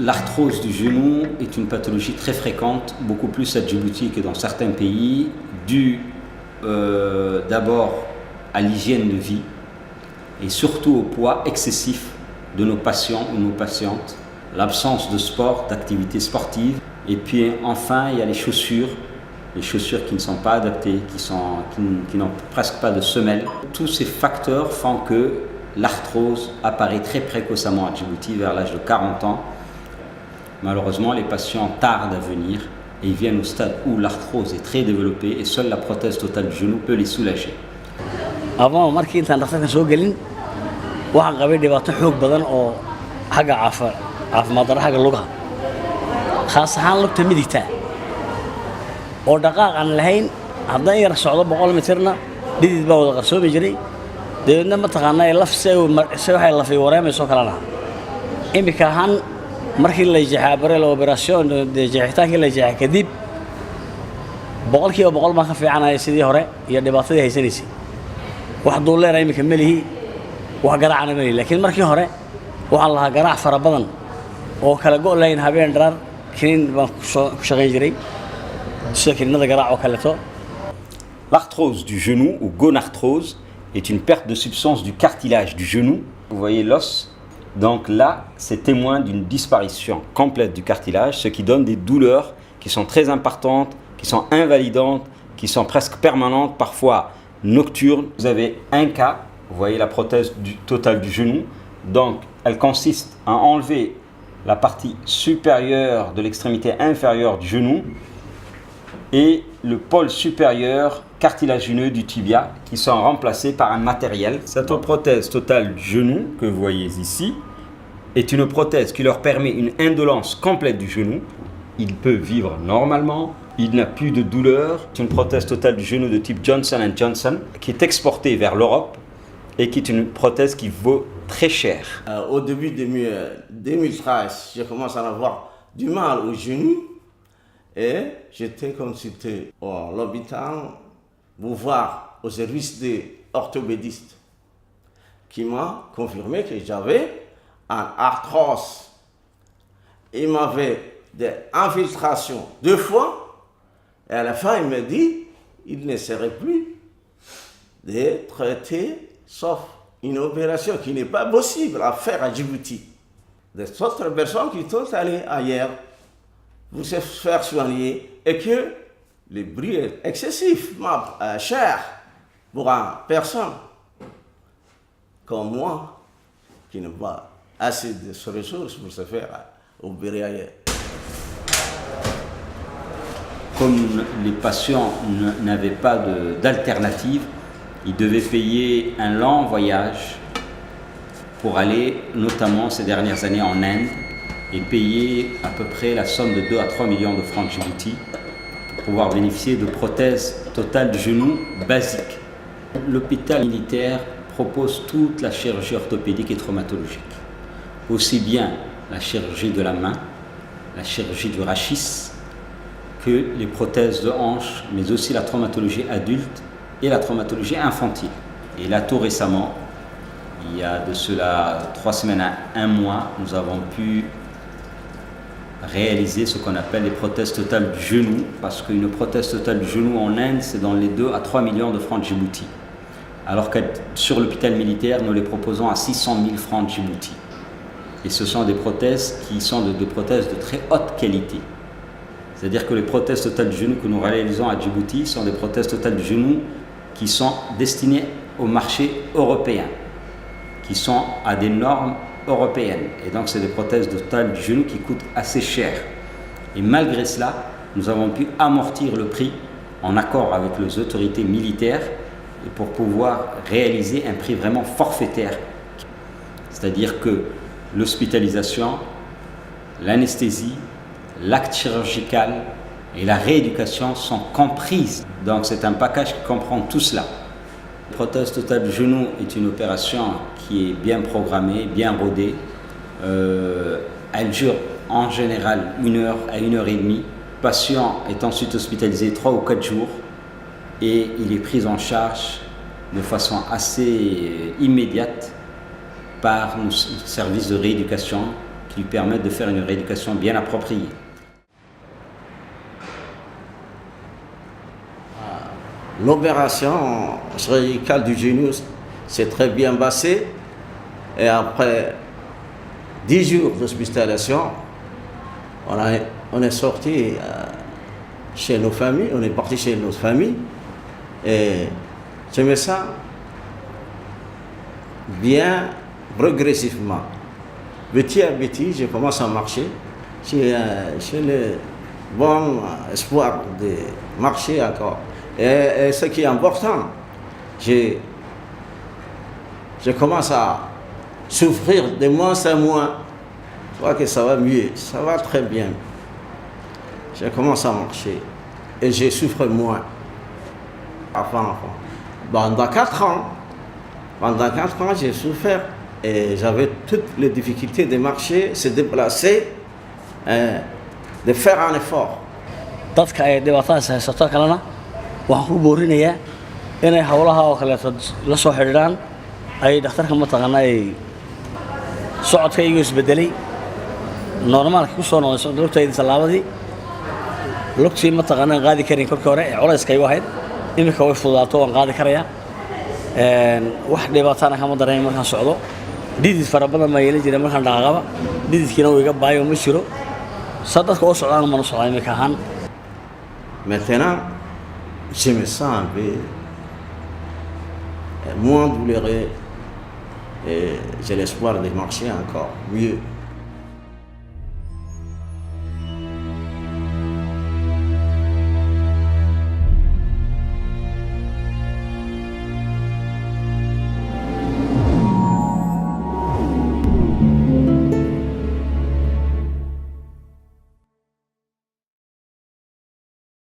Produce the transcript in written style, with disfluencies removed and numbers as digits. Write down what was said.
L'arthrose du genou est une pathologie très fréquente, beaucoup plus à Djibouti que dans certains pays, due d'abord à l'hygiène de vie et surtout au poids excessif de nos patients ou nos patientes, l'absence de sport, d'activité sportive, et puis enfin il y a les chaussures qui ne sont pas adaptées, qui n'ont presque pas de semelles. Tous ces facteurs font que l'arthrose apparaît très précocement à Djibouti, vers l'âge de 40 ans. Malheureusement, les patients tardent à venir et ils viennent au stade où l'arthrose est très développée et seule la prothèse totale du genou peut les soulager. Avant, markii intaan dhakhtarka soo gelin waxaan qabay dhibaato xoog badan oo xagga caafimaad darro xagga lugaha khaas ahaan lugta midigta oo dhaqaaq aan lahayn haddaan yar socdo 100 mitirna dhidid baa wada qarsoomi jiray dabeedna mataqaanaa lafse waxay lafay wareemayso kalena imika ahaan markii la jeexaabare la operation jeexitaankii la jeexay kadib 100% baan ka fiicanahay sidii hore iyo dhibaatadii haysanaysay wax dooleer imika malihi wax garaacana malihi laakiin markii hore waxaan lahaa garaac fara badan oo kala go' lahayn habeen dharar kiniin baan ku shaqayn jiray sida kiniinada garaac oo kaleeto. L'arthrose du genou ou gonarthrose est une perte de substance du cartilage du genou. Vous voyez l'os. Donc là, c'est témoin d'une disparition complète du cartilage, ce qui donne des douleurs qui sont très importantes, qui sont invalidantes, qui sont presque permanentes, parfois nocturnes. Vous avez un cas, vous voyez la prothèse totale du genou. Donc, elle consiste à enlever la partie supérieure de l'extrémité inférieure du genou et le pôle supérieur cartilagineux du tibia qui sont remplacés par un matériel. Cette prothèse totale du genou que vous voyez ici est une prothèse qui leur permet une indolence complète du genou. Il peut vivre normalement, il n'a plus de douleur. C'est une prothèse totale du genou de type Johnson & Johnson qui est exportée vers l'Europe et qui est une prothèse qui vaut très cher. Au début de 2013, j'ai commencé à avoir du mal au genou et j'étais consulté à l'hôpital pour voir au service des orthopédistes qui m'a confirmé que j'avais un arthrose. Il m'avait des infiltrations 2 fois et à la fin il me dit il ne serait plus de traiter sauf une opération qui n'est pas possible à faire à Djibouti. Des autres personnes qui sont allées ailleurs pour se faire soigner et que le bruit est excessivement cher pour une personne comme moi qui n'a pas assez de ressources pour se faire opérer ailleurs. Comme les patients n'avaient pas d'alternative, ils devaient payer un long voyage pour aller, notamment ces dernières années, en Inde et payer à peu près la somme de 2 à 3 millions de francs de Djibouti pour pouvoir bénéficier de prothèses totales de genoux basiques. L'hôpital militaire propose toute la chirurgie orthopédique et traumatologique, aussi bien la chirurgie de la main, la chirurgie du rachis, que les prothèses de hanche, mais aussi la traumatologie adulte et la traumatologie infantile. Et là, tout récemment, il y a de cela 3 semaines à 1 mois, nous avons pu réaliser ce qu'on appelle les prothèses totales du genou, parce qu'une prothèse totale du genou en Inde, c'est dans les 2 à 3 millions de francs de Djibouti. Alors que sur l'hôpital militaire, nous les proposons à 600 000 francs de Djibouti. Et ce sont des prothèses qui sont des prothèses de très haute qualité. C'est-à-dire que les prothèses totales du genou que nous réalisons à Djibouti sont des prothèses totales du genou qui sont destinées au marché européen, qui sont à des normes européennes. Et donc, c'est des prothèses totales du genou qui coûtent assez cher. Et malgré cela, nous avons pu amortir le prix en accord avec les autorités militaires et pour pouvoir réaliser un prix vraiment forfaitaire. C'est-à-dire que l'hospitalisation, l'anesthésie, l'acte chirurgical et la rééducation sont comprises. Donc c'est un package qui comprend tout cela. La prothèse totale du genou est une opération qui est bien programmée, bien rodée. Elle dure en général 1 heure à 1 heure et demie. Le patient est ensuite hospitalisé 3 ou 4 jours et il est pris en charge de façon assez immédiate par nos services de rééducation lui permettent de faire une rééducation bien appropriée. L'opération chirurgicale du genou s'est très bien passée. Et après 10 jours d'hospitalisation, on est sorti chez nos familles, on est parti chez nos familles. Et je me sens bien progressivement. Petit à petit, je commence à marcher. J'ai le bon espoir de marcher encore. Et ce qui est important, je commence à souffrir de moins en moins. Je vois que ça va mieux, ça va très bien. Je commence à marcher et je souffre moins. Pendant 4 ans, j'ai souffert et j'avais toutes les difficultés de marcher, se déplacer, de faire un effort. dadka ay dhibaatadaas haysato kalena waxaan ku boorinayaa inay hawlaha oo kaleeto la soo xidhiidhaan ay dhakhtarka mataqaana ay socodka iyagu isbedelay normaalka ku soo noqonayso lugtayda salaabadii lugtii mataqaana qaadi karin kolkii hore ee culayska ay ahayd imika way fududaato waan qaadi karayaa wax dhibaatana kama dareemin markaan socdo dhidid fara badan ma yeelan jiray markaan dhaqaaqaba dhididkiina wuu iga baayo ma jiro sadadka oo socdaan ma socdaan imika ahaan. Maintenant, je me sens un peu moins douloureux et j'ai l'espoir de marcher encore mieux.